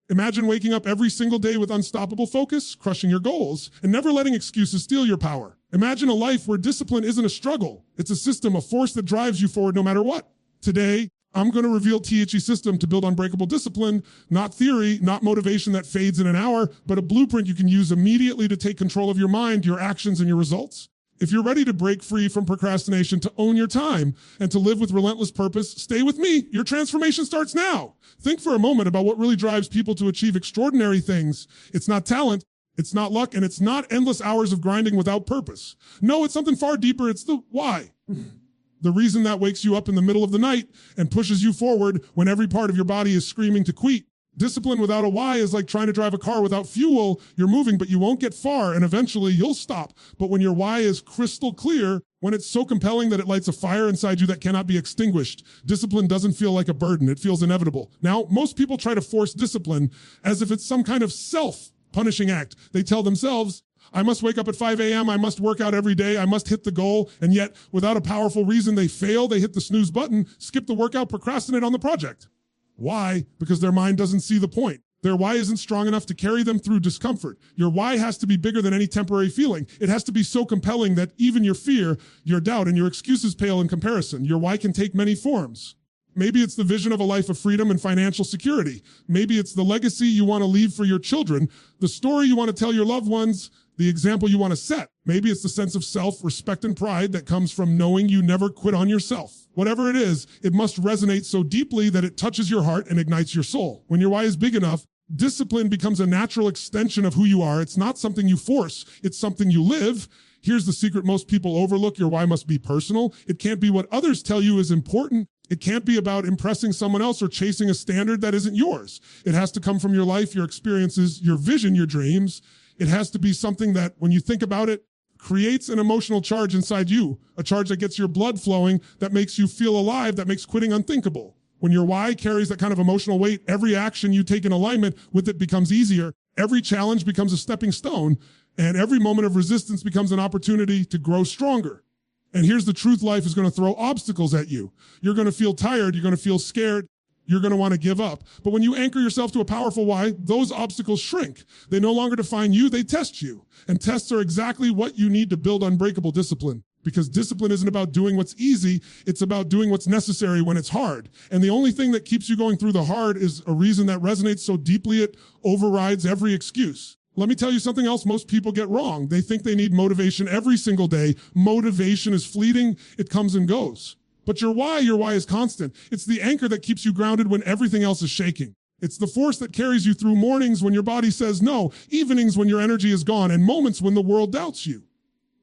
Imagine waking up every single day with unstoppable focus, crushing your goals, and never letting excuses steal your power. Imagine a life where discipline isn't a struggle. It's a system, a force that drives you forward no matter what. Today, I'm going to reveal THE system to build unbreakable discipline, not theory, not motivation that fades in an hour, but a blueprint you can use immediately to take control of your mind, your actions, and your results. If you're ready to break free from procrastination, to own your time, and to live with relentless purpose, stay with me. Your transformation starts now. Think for a moment about what really drives people to achieve extraordinary things. It's not talent, it's not luck, and it's not endless hours of grinding without purpose. No, it's something far deeper. It's the why. The reason that wakes you up in the middle of the night and pushes you forward when every part of your body is screaming to quit. Discipline without a why is like trying to drive a car without fuel. You're moving, but you won't get far, and eventually you'll stop. But when your why is crystal clear, when it's so compelling that it lights a fire inside you that cannot be extinguished, discipline doesn't feel like a burden. It feels inevitable. Now, most people try to force discipline as if it's some kind of self-punishing act. They tell themselves, I must wake up at 5 a.m., I must work out every day, I must hit the goal, and yet, without a powerful reason, they fail, they hit the snooze button, skip the workout, procrastinate on the project. Why? Because their mind doesn't see the point. Their why isn't strong enough to carry them through discomfort. Your why has to be bigger than any temporary feeling. It has to be so compelling that even your fear, your doubt, and your excuses pale in comparison. Your why can take many forms. Maybe it's the vision of a life of freedom and financial security. Maybe it's the legacy you want to leave for your children, the story you want to tell your loved ones, the example you want to set. Maybe it's the sense of self, respect, and pride that comes from knowing you never quit on yourself. Whatever it is, it must resonate so deeply that it touches your heart and ignites your soul. When your why is big enough, discipline becomes a natural extension of who you are. It's not something you force. It's something you live. Here's the secret most people overlook. Your why must be personal. It can't be what others tell you is important. It can't be about impressing someone else or chasing a standard that isn't yours. It has to come from your life, your experiences, your vision, your dreams. It has to be something that, when you think about it, creates an emotional charge inside you, a charge that gets your blood flowing, that makes you feel alive, that makes quitting unthinkable. When your why carries that kind of emotional weight, every action you take in alignment with it becomes easier. Every challenge becomes a stepping stone, and every moment of resistance becomes an opportunity to grow stronger. And here's the truth: life is going to throw obstacles at you. You're going to feel tired. You're going to feel scared. You're going to want to give up. But when you anchor yourself to a powerful why, those obstacles shrink. They no longer define you, they test you. And tests are exactly what you need to build unbreakable discipline. Because discipline isn't about doing what's easy, it's about doing what's necessary when it's hard. And the only thing that keeps you going through the hard is a reason that resonates so deeply it overrides every excuse. Let me tell you something else most people get wrong. They think they need motivation every single day. Motivation is fleeting, it comes and goes. But your why is constant. It's the anchor that keeps you grounded when everything else is shaking. It's the force that carries you through mornings when your body says no, evenings when your energy is gone, and moments when the world doubts you.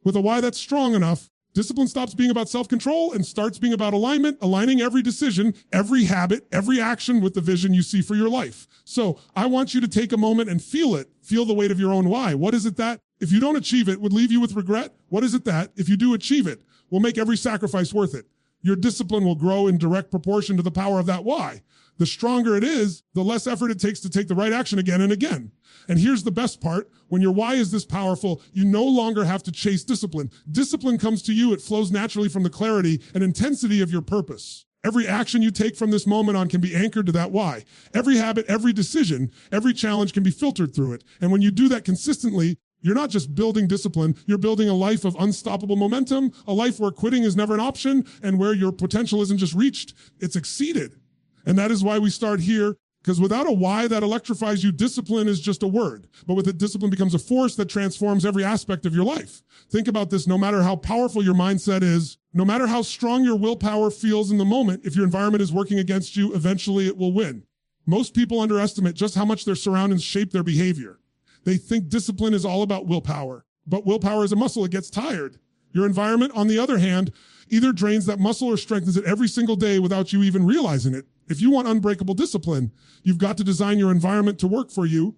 With a why that's strong enough, discipline stops being about self-control and starts being about alignment, aligning every decision, every habit, every action with the vision you see for your life. So I want you to take a moment and feel it. Feel the weight of your own why. What is it that, if you don't achieve it, would leave you with regret? What is it that, if you do achieve it, will make every sacrifice worth it? Your discipline will grow in direct proportion to the power of that why. The stronger it is, the less effort it takes to take the right action again and again. And here's the best part. When your why is this powerful, you no longer have to chase discipline. Discipline comes to you. It flows naturally from the clarity and intensity of your purpose. Every action you take from this moment on can be anchored to that why. Every habit, every decision, every challenge can be filtered through it. And when you do that consistently, you're not just building discipline, you're building a life of unstoppable momentum, a life where quitting is never an option, and where your potential isn't just reached, it's exceeded. And that is why we start here, because without a why that electrifies you, discipline is just a word. But with it, discipline becomes a force that transforms every aspect of your life. Think about this: no matter how powerful your mindset is, no matter how strong your willpower feels in the moment, if your environment is working against you, eventually it will win. Most people underestimate just how much their surroundings shape their behavior. They think discipline is all about willpower, but willpower is a muscle. It gets tired. Your environment, on the other hand, either drains that muscle or strengthens it every single day without you even realizing it. If you want unbreakable discipline, you've got to design your environment to work for you,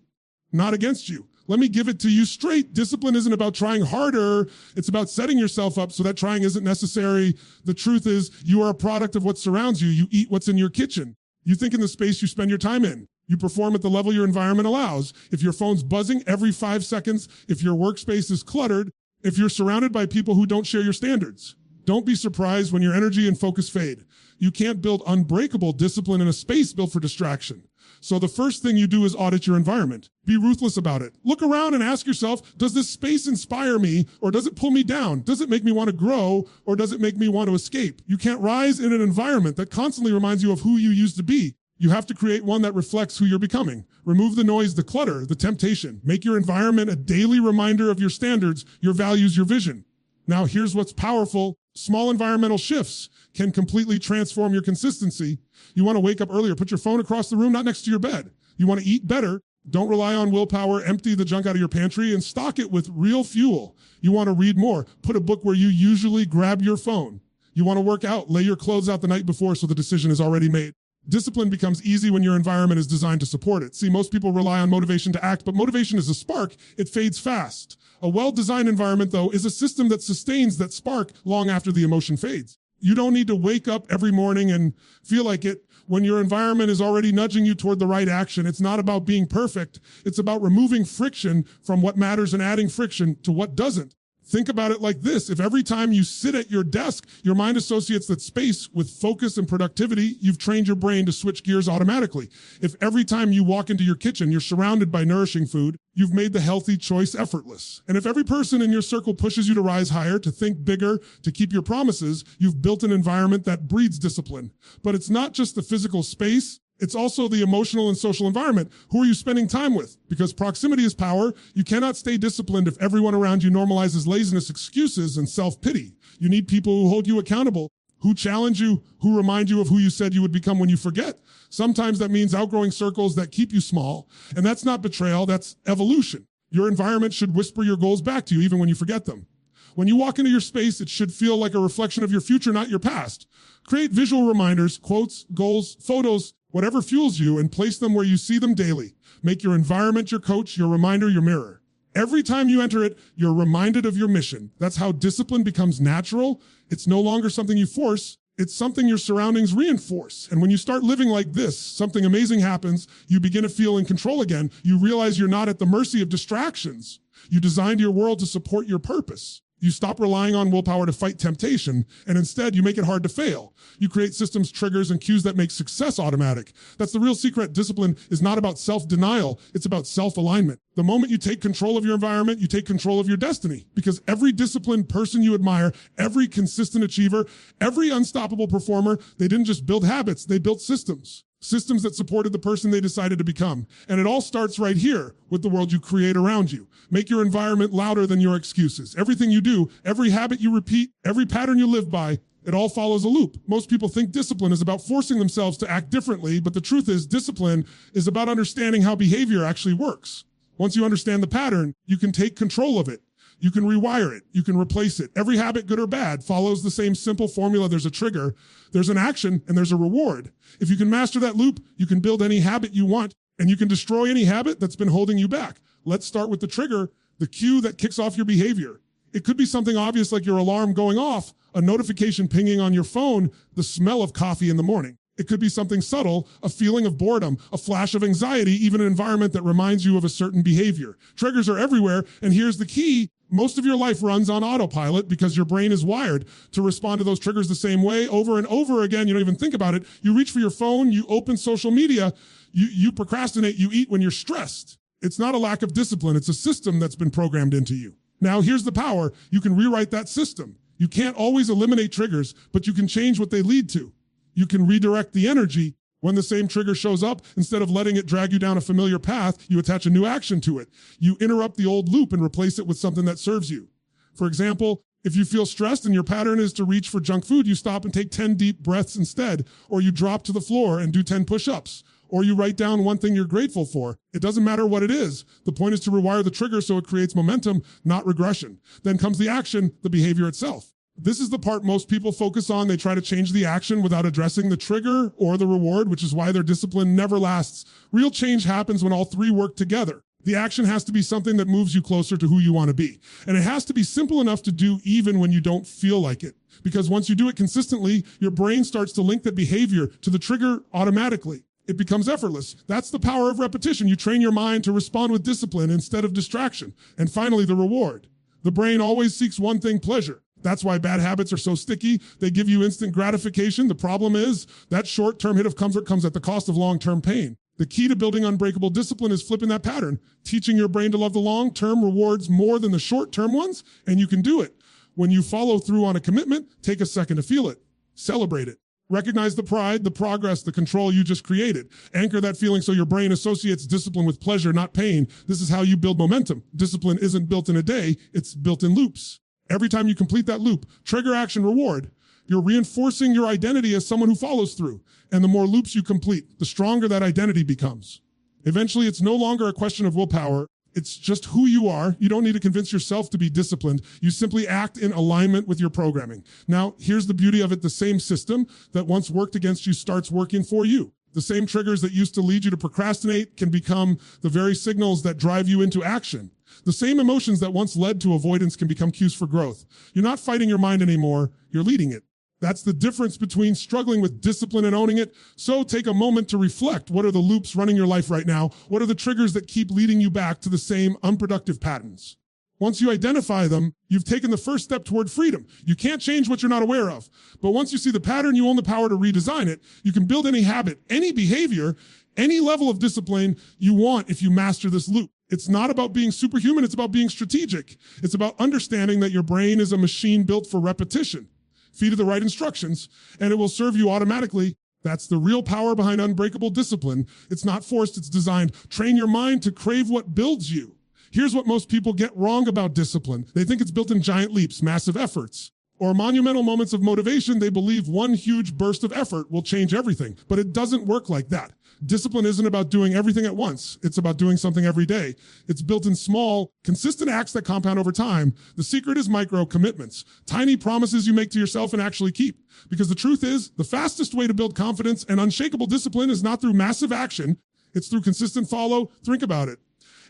not against you. Let me give it to you straight. Discipline isn't about trying harder. It's about setting yourself up so that trying isn't necessary. The truth is, you are a product of what surrounds you. You eat what's in your kitchen. You think in the space you spend your time in. You perform at the level your environment allows. If your phone's buzzing every 5 seconds, if your workspace is cluttered, if you're surrounded by people who don't share your standards, Don't be surprised when your energy and focus fade. You can't build unbreakable discipline in a space built for distraction. So the first thing you do is audit your environment. Be ruthless about it. Look around and ask yourself, does this space inspire me or does it pull me down? Does it make me want to grow or does it make me want to escape? You can't rise in an environment that constantly reminds you of who you used to be. You have to create one that reflects who you're becoming. Remove the noise, the clutter, the temptation. Make your environment a daily reminder of your standards, your values, your vision. Now here's what's powerful. Small environmental shifts can completely transform your consistency. You want to wake up earlier, put your phone across the room, not next to your bed. You want to eat better. Don't rely on willpower. Empty the junk out of your pantry and stock it with real fuel. You want to read more. Put a book where you usually grab your phone. You want to work out. Lay your clothes out the night before so the decision is already made. Discipline becomes easy when your environment is designed to support it. See, most people rely on motivation to act, but motivation is a spark. It fades fast. A well-designed environment, though, is a system that sustains that spark long after the emotion fades. You don't need to wake up every morning and feel like it when your environment is already nudging you toward the right action. It's not about being perfect. It's about removing friction from what matters and adding friction to what doesn't. Think about it like this. If every time you sit at your desk, your mind associates that space with focus and productivity, you've trained your brain to switch gears automatically. If every time you walk into your kitchen, you're surrounded by nourishing food, you've made the healthy choice effortless. And if every person in your circle pushes you to rise higher, to think bigger, to keep your promises, you've built an environment that breeds discipline. But it's not just the physical space. It's also the emotional and social environment. Who are you spending time with? Because proximity is power. You cannot stay disciplined if everyone around you normalizes laziness, excuses, and self-pity. You need people who hold you accountable, who challenge you, who remind you of who you said you would become when you forget. Sometimes that means outgrowing circles that keep you small. And that's not betrayal, that's evolution. Your environment should whisper your goals back to you even when you forget them. When you walk into your space, it should feel like a reflection of your future, not your past. Create visual reminders, quotes, goals, photos, whatever fuels you, and place them where you see them daily. Make your environment your coach, your reminder, your mirror. Every time you enter it, you're reminded of your mission. That's how discipline becomes natural. It's no longer something you force. It's something your surroundings reinforce. And when you start living like this, something amazing happens. You begin to feel in control again. You realize you're not at the mercy of distractions. You designed your world to support your purpose. You stop relying on willpower to fight temptation, and instead you make it hard to fail. You create systems, triggers, and cues that make success automatic. That's the real secret. Discipline is not about self-denial. It's about self-alignment. The moment you take control of your environment, you take control of your destiny. Because every disciplined person you admire, every consistent achiever, every unstoppable performer, they didn't just build habits, they built systems. Systems that supported the person they decided to become. And it all starts right here with the world you create around you. Make your environment louder than your excuses. Everything you do, every habit you repeat, every pattern you live by, it all follows a loop. Most people think discipline is about forcing themselves to act differently, but the truth is discipline is about understanding how behavior actually works. Once you understand the pattern, you can take control of it. You can rewire it. You can replace it. Every habit, good or bad, follows the same simple formula. There's a trigger, there's an action, and there's a reward. If you can master that loop, you can build any habit you want, and you can destroy any habit that's been holding you back. Let's start with the trigger, the cue that kicks off your behavior. It could be something obvious like your alarm going off, a notification pinging on your phone, the smell of coffee in the morning. It could be something subtle, a feeling of boredom, a flash of anxiety, even an environment that reminds you of a certain behavior. Triggers are everywhere, and here's the key. Most of your life runs on autopilot because your brain is wired to respond to those triggers the same way over and over again. You don't even think about it. You reach for your phone, you open social media, you procrastinate, you eat when you're stressed. It's not a lack of discipline. It's a system that's been programmed into you. Now, here's the power. You can rewrite that system. You can't always eliminate triggers, but you can change what they lead to. You can redirect the energy. When the same trigger shows up, instead of letting it drag you down a familiar path, you attach a new action to it. You interrupt the old loop and replace it with something that serves you. For example, if you feel stressed and your pattern is to reach for junk food, you stop and take 10 deep breaths instead, or you drop to the floor and do 10 push-ups, or you write down one thing you're grateful for. It doesn't matter what it is. The point is to rewire the trigger so it creates momentum, not regression. Then comes the action, the behavior itself. This is the part most people focus on. They try to change the action without addressing the trigger or the reward, which is why their discipline never lasts. Real change happens when all three work together. The action has to be something that moves you closer to who you want to be. And it has to be simple enough to do even when you don't feel like it. Because once you do it consistently, your brain starts to link that behavior to the trigger automatically. It becomes effortless. That's the power of repetition. You train your mind to respond with discipline instead of distraction. And finally, the reward. The brain always seeks one thing, pleasure. That's why bad habits are so sticky. They give you instant gratification. The problem is that short-term hit of comfort comes at the cost of long-term pain. The key to building unbreakable discipline is flipping that pattern, teaching your brain to love the long-term rewards more than the short-term ones, and you can do it. When you follow through on a commitment, take a second to feel it. Celebrate it. Recognize the pride, the progress, the control you just created. Anchor that feeling so your brain associates discipline with pleasure, not pain. This is how you build momentum. Discipline isn't built in a day, it's built in loops. Every time you complete that loop, trigger, action, reward, you're reinforcing your identity as someone who follows through. And the more loops you complete, the stronger that identity becomes. Eventually, it's no longer a question of willpower. It's just who you are. You don't need to convince yourself to be disciplined. You simply act in alignment with your programming. Now, here's the beauty of it. The same system that once worked against you starts working for you. The same triggers that used to lead you to procrastinate can become the very signals that drive you into action. The same emotions that once led to avoidance can become cues for growth. You're not fighting your mind anymore. You're leading it. That's the difference between struggling with discipline and owning it. So take a moment to reflect. What are the loops running your life right now? What are the triggers that keep leading you back to the same unproductive patterns? Once you identify them, you've taken the first step toward freedom. You can't change what you're not aware of. But once you see the pattern, you own the power to redesign it. You can build any habit, any behavior, any level of discipline you want if you master this loop. It's not about being superhuman. It's about being strategic. It's about understanding that your brain is a machine built for repetition. Feed it the right instructions, and it will serve you automatically. That's the real power behind unbreakable discipline. It's not forced, it's designed. Train your mind to crave what builds you. Here's what most people get wrong about discipline. They think it's built in giant leaps, massive efforts, or monumental moments of motivation. They believe one huge burst of effort will change everything, but it doesn't work like that. Discipline isn't about doing everything at once. It's about doing something every day. It's built in small, consistent acts that compound over time. The secret is micro commitments, tiny promises you make to yourself and actually keep. Because the truth is, the fastest way to build confidence and unshakable discipline is not through massive action. It's through consistent follow. Think about it.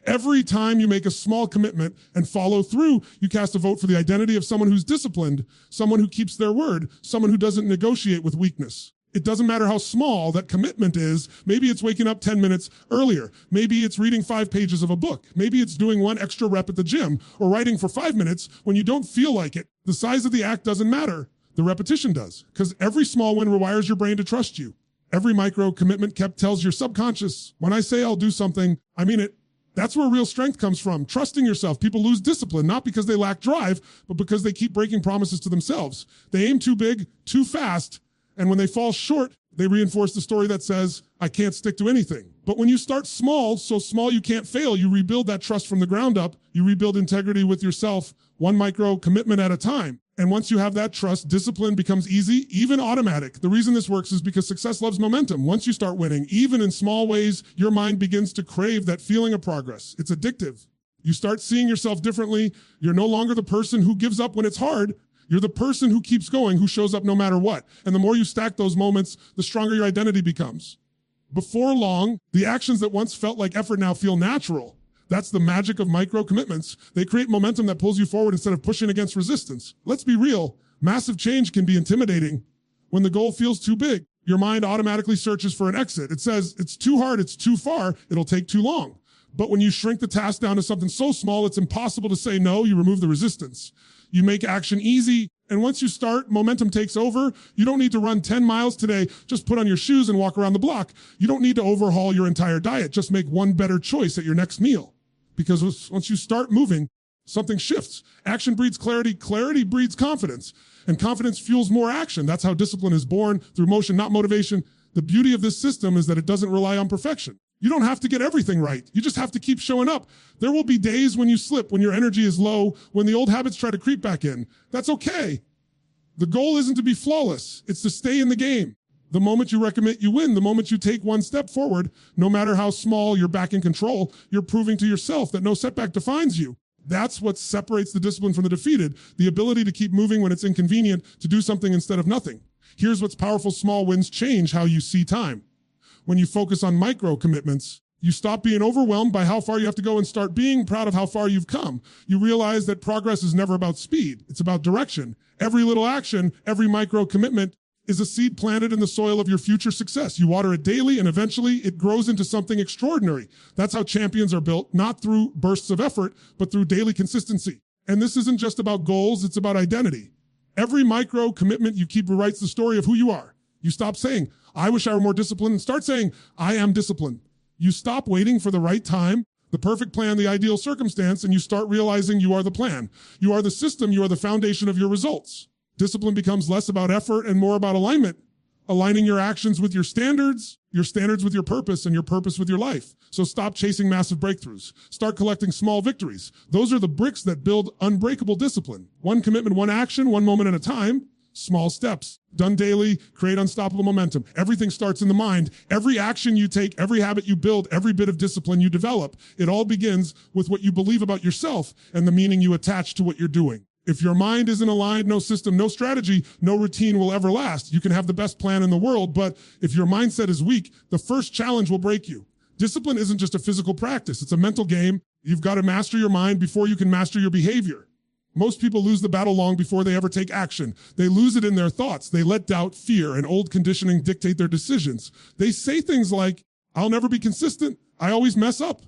Every time you make a small commitment and follow through, you cast a vote for the identity of someone who's disciplined, someone who keeps their word, someone who doesn't negotiate with weakness. It doesn't matter how small that commitment is. Maybe it's waking up 10 minutes earlier. Maybe it's reading 5 pages of a book. Maybe it's doing 1 extra rep at the gym or writing for 5 minutes when you don't feel like it. The size of the act doesn't matter. The repetition does, because every small win rewires your brain to trust you. Every micro commitment kept tells your subconscious, when I say I'll do something, I mean it. That's where real strength comes from, trusting yourself. People lose discipline, not because they lack drive, but because they keep breaking promises to themselves. They aim too big, too fast, and when they fall short, they reinforce the story that says, I can't stick to anything. But when you start small, so small you can't fail, you rebuild that trust from the ground up. You rebuild integrity with yourself, one micro commitment at a time. And once you have that trust, discipline becomes easy, even automatic. The reason this works is because success loves momentum. Once you start winning, even in small ways, your mind begins to crave that feeling of progress. It's addictive. You start seeing yourself differently. You're no longer the person who gives up when it's hard. You're the person who keeps going, who shows up no matter what. And the more you stack those moments, the stronger your identity becomes. Before long, the actions that once felt like effort now feel natural. That's the magic of micro commitments. They create momentum that pulls you forward instead of pushing against resistance. Let's be real. Massive change can be intimidating. When the goal feels too big, your mind automatically searches for an exit. It says, it's too hard, it's too far, it'll take too long. But when you shrink the task down to something so small, it's impossible to say no. You remove the resistance. You make action easy. And once you start, momentum takes over. You don't need to run 10 miles today. Just put on your shoes and walk around the block. You don't need to overhaul your entire diet. Just make one better choice at your next meal. Because once you start moving, something shifts. Action breeds clarity. Clarity breeds confidence. And confidence fuels more action. That's how discipline is born, through motion, not motivation. The beauty of this system is that it doesn't rely on perfection. You don't have to get everything right. You just have to keep showing up. There will be days when you slip, when your energy is low, when the old habits try to creep back in. That's okay. The goal isn't to be flawless. It's to stay in the game. The moment you recommit, you win. The moment you take one step forward, no matter how small, you're back in control. You're proving to yourself that no setback defines you. That's what separates the discipline from the defeated, the ability to keep moving when it's inconvenient, to do something instead of nothing. Here's what's powerful. Small wins change how you see time. When you focus on micro commitments, you stop being overwhelmed by how far you have to go and start being proud of how far you've come. You realize that progress is never about speed. It's about direction. Every little action, every micro commitment is a seed planted in the soil of your future success. You water it daily and eventually it grows into something extraordinary. That's how champions are built, not through bursts of effort, but through daily consistency. And this isn't just about goals, it's about identity. Every micro commitment you keep rewrites the story of who you are. You stop saying, I wish I were more disciplined, and start saying, I am disciplined. You stop waiting for the right time, the perfect plan, the ideal circumstance, and you start realizing you are the plan. You are the system. You are the foundation of your results. Discipline becomes less about effort and more about alignment, aligning your actions with your standards with your purpose, and your purpose with your life. So stop chasing massive breakthroughs. Start collecting small victories. Those are the bricks that build unbreakable discipline. One commitment, one action, one moment at a time. Small steps, done daily, create unstoppable momentum. Everything starts in the mind. Every action you take, every habit you build, every bit of discipline you develop, it all begins with what you believe about yourself and the meaning you attach to what you're doing. If your mind isn't aligned, no system, no strategy, no routine will ever last. You can have the best plan in the world, but if your mindset is weak, the first challenge will break you. Discipline isn't just a physical practice. It's a mental game. You've got to master your mind before you can master your behavior. Most people lose the battle long before they ever take action. They lose it in their thoughts. They let doubt, fear, and old conditioning dictate their decisions. They say things like, I'll never be consistent. I always mess up.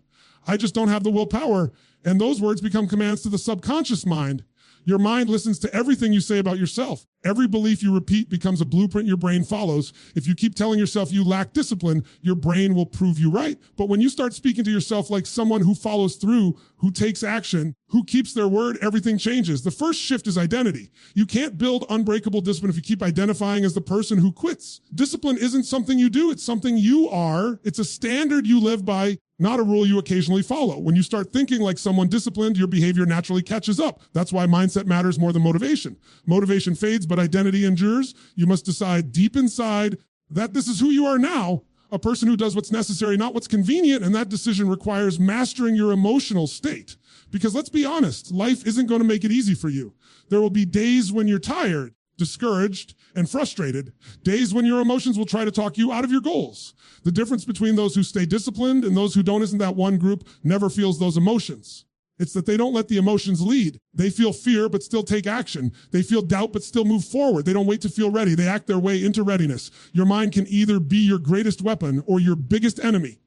I just don't have the willpower. And those words become commands to the subconscious mind. Your mind listens to everything you say about yourself. Every belief you repeat becomes a blueprint your brain follows. If you keep telling yourself you lack discipline, your brain will prove you right. But when you start speaking to yourself like someone who follows through, who takes action, who keeps their word, everything changes. The first shift is identity. You can't build unbreakable discipline if you keep identifying as the person who quits. Discipline isn't something you do. It's something you are. It's a standard you live by, not a rule you occasionally follow. When you start thinking like someone disciplined, your behavior naturally catches up. That's why mindset matters more than motivation. Motivation fades, but identity endures. You must decide deep inside that this is who you are now, a person who does what's necessary, not what's convenient, and that decision requires mastering your emotional state. Because let's be honest, life isn't going to make it easy for you. There will be days when you're tired, discouraged, and frustrated. Days when your emotions will try to talk you out of your goals. The difference between those who stay disciplined and those who don't isn't that one group never feels those emotions. It's that they don't let the emotions lead. They feel fear, but still take action. They feel doubt, but still move forward. They don't wait to feel ready. They act their way into readiness. Your mind can either be your greatest weapon or your biggest enemy.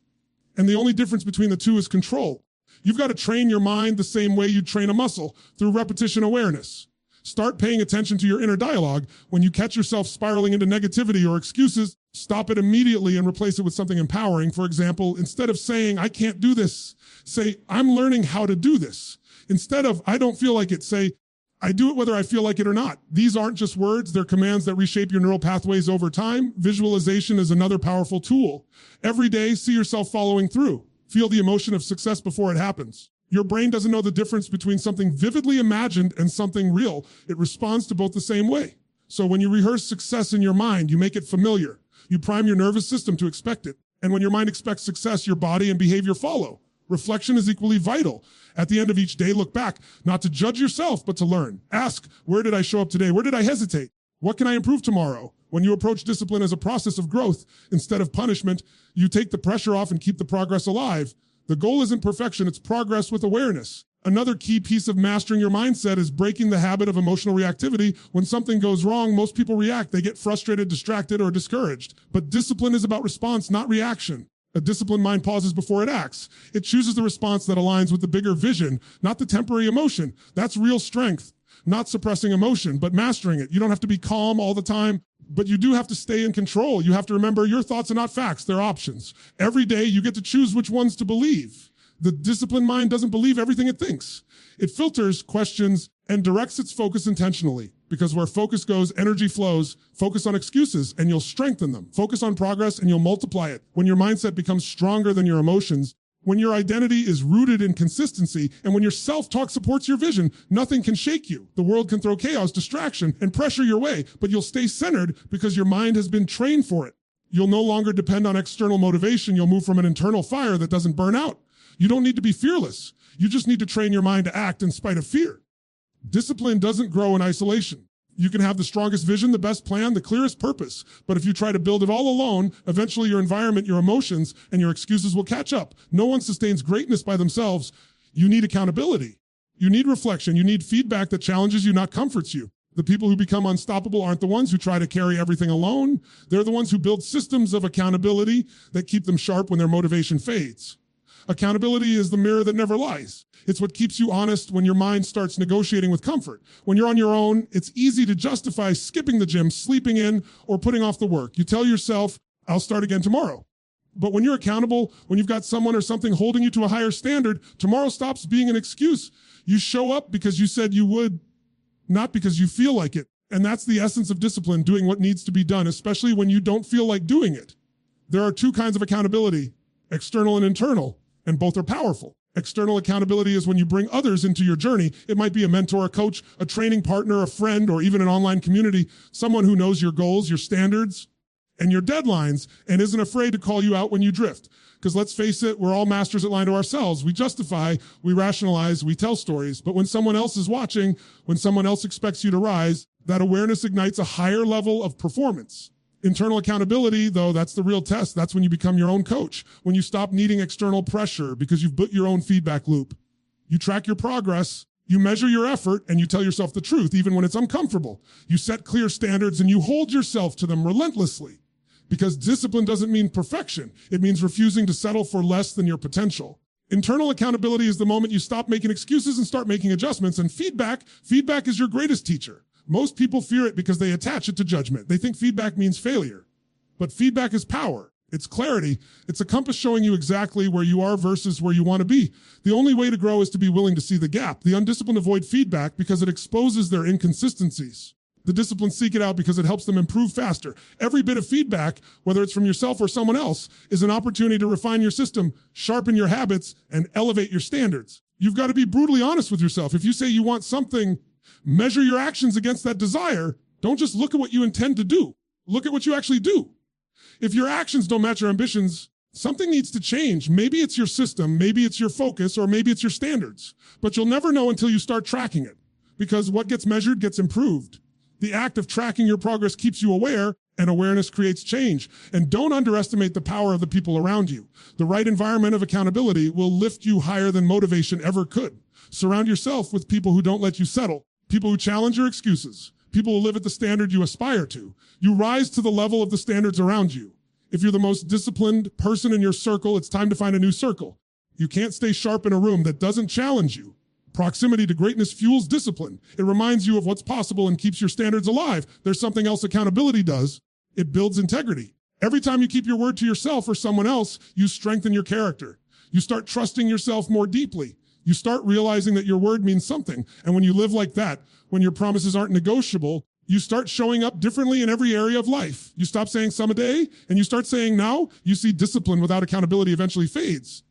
And the only difference between the two is control. You've got to train your mind the same way you train a muscle, through repetition awareness. Start paying attention to your inner dialogue. When you catch yourself spiraling into negativity or excuses, stop it immediately and replace it with something empowering. For example, instead of saying, I can't do this, say, I'm learning how to do this. Instead of, I don't feel like it, say, I do it whether I feel like it or not. These aren't just words, they're commands that reshape your neural pathways over time. Visualization is another powerful tool. Every day, see yourself following through. Feel the emotion of success before it happens. Your brain doesn't know the difference between something vividly imagined and something real. It responds to both the same way. So when you rehearse success in your mind, you make it familiar. You prime your nervous system to expect it. And when your mind expects success, your body and behavior follow. Reflection is equally vital. At the end of each day, look back, not to judge yourself, but to learn. Ask, where did I show up today? Where did I hesitate? What can I improve tomorrow? When you approach discipline as a process of growth instead of punishment, you take the pressure off and keep the progress alive. The goal isn't perfection, it's progress with awareness. Another key piece of mastering your mindset is breaking the habit of emotional reactivity. When something goes wrong, most people react. They get frustrated, distracted, or discouraged. But discipline is about response, not reaction. A disciplined mind pauses before it acts. It chooses the response that aligns with the bigger vision, not the temporary emotion. That's real strength, not suppressing emotion, but mastering it. You don't have to be calm all the time, but you do have to stay in control. You have to remember your thoughts are not facts, they're options. Every day you get to choose which ones to believe. The disciplined mind doesn't believe everything it thinks. It filters, questions, and directs its focus intentionally. Because where focus goes, energy flows. Focus on excuses and you'll strengthen them. Focus on progress and you'll multiply it. When your mindset becomes stronger than your emotions, when your identity is rooted in consistency, and when your self-talk supports your vision, nothing can shake you. The world can throw chaos, distraction, and pressure your way, but you'll stay centered because your mind has been trained for it. You'll no longer depend on external motivation. You'll move from an internal fire that doesn't burn out. You don't need to be fearless. You just need to train your mind to act in spite of fear. Discipline doesn't grow in isolation. You can have the strongest vision, the best plan, the clearest purpose. But if you try to build it all alone, eventually your environment, your emotions, and your excuses will catch up. No one sustains greatness by themselves. You need accountability. You need reflection. You need feedback that challenges you, not comforts you. The people who become unstoppable aren't the ones who try to carry everything alone. They're the ones who build systems of accountability that keep them sharp when their motivation fades. Accountability is the mirror that never lies. It's what keeps you honest when your mind starts negotiating with comfort. When you're on your own, it's easy to justify skipping the gym, sleeping in, or putting off the work. You tell yourself, I'll start again tomorrow. But when you're accountable, when you've got someone or something holding you to a higher standard, tomorrow stops being an excuse. You show up because you said you would, not because you feel like it. And that's the essence of discipline, doing what needs to be done, especially when you don't feel like doing it. There are two kinds of accountability, external and internal, and both are powerful. External accountability is when you bring others into your journey. It might be a mentor, a coach, a training partner, a friend, or even an online community, someone who knows your goals, your standards, and your deadlines, and isn't afraid to call you out when you drift. Because let's face it, we're all masters at lying to ourselves. We justify, we rationalize, we tell stories. But when someone else is watching, when someone else expects you to rise, that awareness ignites a higher level of performance. Internal accountability, though, that's the real test. That's when you become your own coach. When you stop needing external pressure because you've built your own feedback loop. You track your progress, you measure your effort, and you tell yourself the truth, even when it's uncomfortable. You set clear standards and you hold yourself to them relentlessly. Because discipline doesn't mean perfection. It means refusing to settle for less than your potential. Internal accountability is the moment you stop making excuses and start making adjustments. And feedback is your greatest teacher. Most people fear it because they attach it to judgment. They think feedback means failure. But feedback is power. It's clarity. It's a compass showing you exactly where you are versus where you want to be. The only way to grow is to be willing to see the gap. The undisciplined avoid feedback because it exposes their inconsistencies. The disciplined seek it out because it helps them improve faster. Every bit of feedback, whether it's from yourself or someone else, is an opportunity to refine your system, sharpen your habits, and elevate your standards. You've got to be brutally honest with yourself. If you say you want something, measure your actions against that desire. Don't just look at what you intend to do. Look at what you actually do. If your actions don't match your ambitions, something needs to change. Maybe it's your system, maybe it's your focus, or maybe it's your standards. But you'll never know until you start tracking it, because what gets measured gets improved. The act of tracking your progress keeps you aware, and awareness creates change. And don't underestimate the power of the people around you. The right environment of accountability will lift you higher than motivation ever could. Surround yourself with people who don't let you settle, people who challenge your excuses, people who live at the standard you aspire to. You rise to the level of the standards around you. If you're the most disciplined person in your circle, it's time to find a new circle. You can't stay sharp in a room that doesn't challenge you. Proximity to greatness fuels discipline. It reminds you of what's possible and keeps your standards alive. There's something else accountability does. It builds integrity. Every time you keep your word to yourself or someone else, you strengthen your character. You start trusting yourself more deeply. You start realizing that your word means something. And when you live like that, when your promises aren't negotiable, you start showing up differently in every area of life. You stop saying some a day and you start saying now. You see, discipline without accountability eventually fades.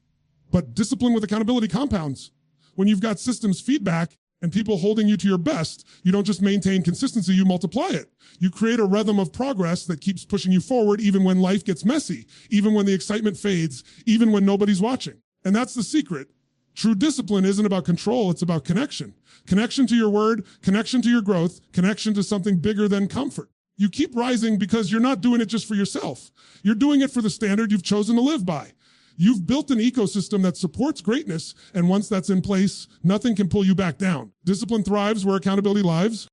But discipline with accountability compounds. When you've got systems, feedback, and people holding you to your best, you don't just maintain consistency, you multiply it. You create a rhythm of progress that keeps pushing you forward even when life gets messy, even when the excitement fades, even when nobody's watching. And that's the secret. True discipline isn't about control, it's about connection. Connection to your word, connection to your growth, connection to something bigger than comfort. You keep rising because you're not doing it just for yourself. You're doing it for the standard you've chosen to live by. You've built an ecosystem that supports greatness, and once that's in place, nothing can pull you back down. Discipline thrives where accountability lives.